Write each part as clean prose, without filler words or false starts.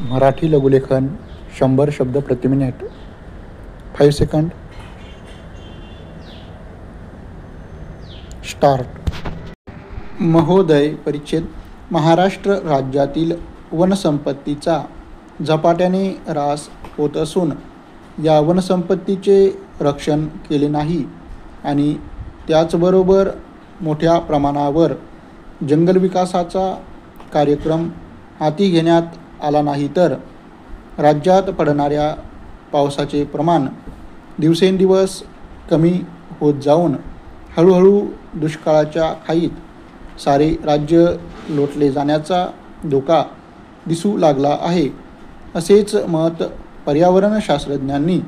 मराठी लघुलेखन 100 शब्द प्रति minute. 5 second. Start. महोदय, परिच्छेद. महाराष्ट्र राज्यातील वनसंपत्तीचा झपाट्याने ऱ्हास होत असून या वनसंपत्तीचे रक्षण केले नाही आणि त्याचबरोबर मोठ्या प्रमाणावर जंगल विकासाचा कार्यक्रम हाती घेण्यात आला नाही तर राज्यात पडणाऱ्या पावसाचे प्रमाण दिवसेंदिवस कमी होत जाऊन हळूहळू दुष्काळाच्या खाईत सारे राज्य लोटले जाण्याचा धोका दिसू लागला आहे, असेच मत पर्यावरणशास्त्रज्ञांनी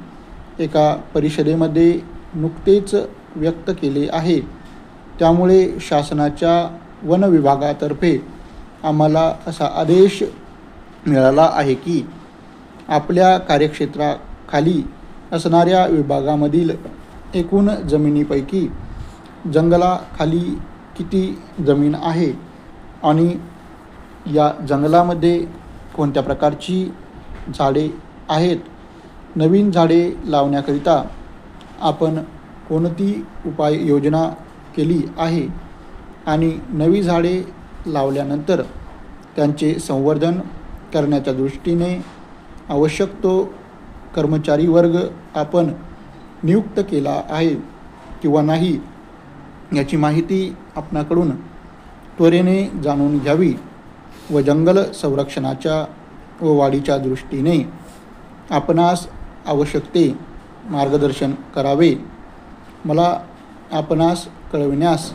एका परिषदेमध्ये नुकतेच व्यक्त केले आहे. त्यामुळे शासनाच्या वन विभागातर्फे आम्हाला असा आदेश मिळाला आहे की आपल्या कार्यक्षेत्राखाली असणाऱ्या विभागामधील एकूण जमिनीपैकी जंगलाखाली किती जमीन आहे आणि या जंगलामध्ये कोणत्या प्रकारची झाडे आहेत, नवीन झाडे लावण्याकरिता आपण कोणती उपाययोजना केली आहे आणि नवी झाडे लावल्यानंतर त्यांचे संवर्धन करण्याच्या दृष्टीने आवश्यक तो कर्मचारी वर्ग आपण नियुक्त केला आहे किंवा नाही याची माहिती आपणाकडून त्वरेने जाणून घ्यावी व जंगल संरक्षणाच्या व वाढीच्या दृष्टीने आपणास आवश्यक ते मार्गदर्शन करावे. मला आपणास कळविण्यास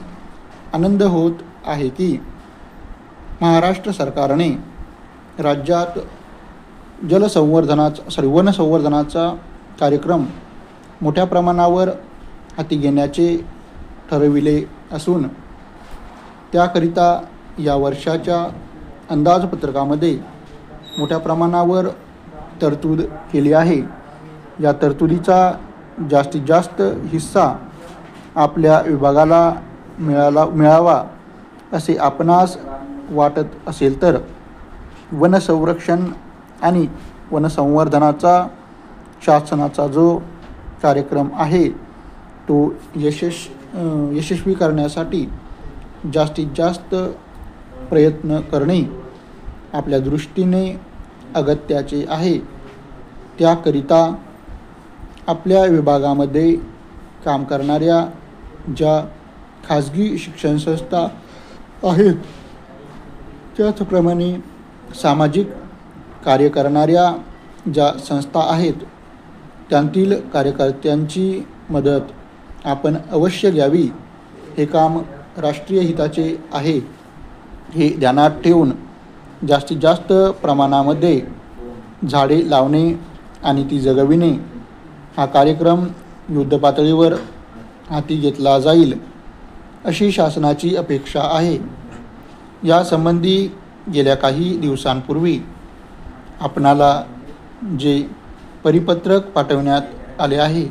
आनंद होत आहे की महाराष्ट्र सरकारने राज्यात वन संवर्धनाचा कार्यक्रम मोठ्या प्रमाणावर हाती घेण्याचे ठरविले असून त्याकरिता या वर्षाच्या अंदाजपत्रकामध्ये मोठ्या प्रमाणावर तरतूद केली आहे. या तरतुदीचा जास्तीत जास्त हिस्सा आपल्या विभागाला मिळावा असे आपणास वाटत असेल तर वन संरक्षण आणि वनसंवर्धनाचा शासनाचा जो कार्यक्रम आहे तो यशस्वी करण्यासाठी जास्तीत जास्त प्रयत्न करणे आपल्या दृष्टीने अगत्याचे आहे. त्याकरिता आपल्या विभागामध्ये काम करणाऱ्या ज्या खाजगी शिक्षण संस्था आहेत त्याचप्रमाणे सामाजिक कार्य करणाऱ्या ज्या संस्था आहेत त्यांतील कार्यकर्त्यांची मदत आपण अवश्य घ्यावी. हे काम राष्ट्रीय हिताचे आहे हे ध्यानात ठेवून जास्तीत जास्त प्रमाणामध्ये झाडे लावणे आणि ती जगविणे हा कार्यक्रम युद्धपातळीवर हाती घेतला जाईल अशी शासनाची अपेक्षा आहे. यासंबंधी गेल्या काही दिवसांपूर्वी आपणाला जे परिपत्रक पाठवण्यात आले आहे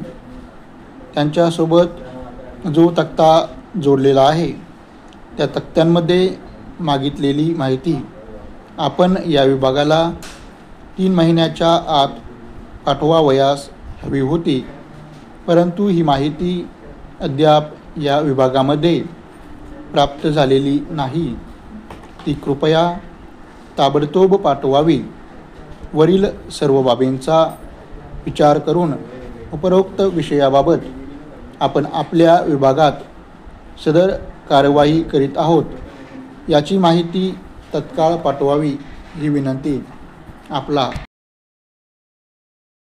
त्यांच्यासोबत जो तक्ता जोडलेला आहे त्या तक्त्यांमध्ये मागितलेली माहिती आपण या विभागाला 3 महिन्याच्या आत पाठवावयास हवी होती, परंतु ही माहिती अद्याप या विभागामध्ये प्राप्त झालेली नाही. ती कृपया ताबडतोब पाठवावी. वरील सर्व बाबींचा विचार करून उपरोक्त विषयाबाबत आपण आपल्या विभागात सदर कार्यवाही करीत आहोत याची माहिती तत्काळ पाठवावी ही विनंती. आपला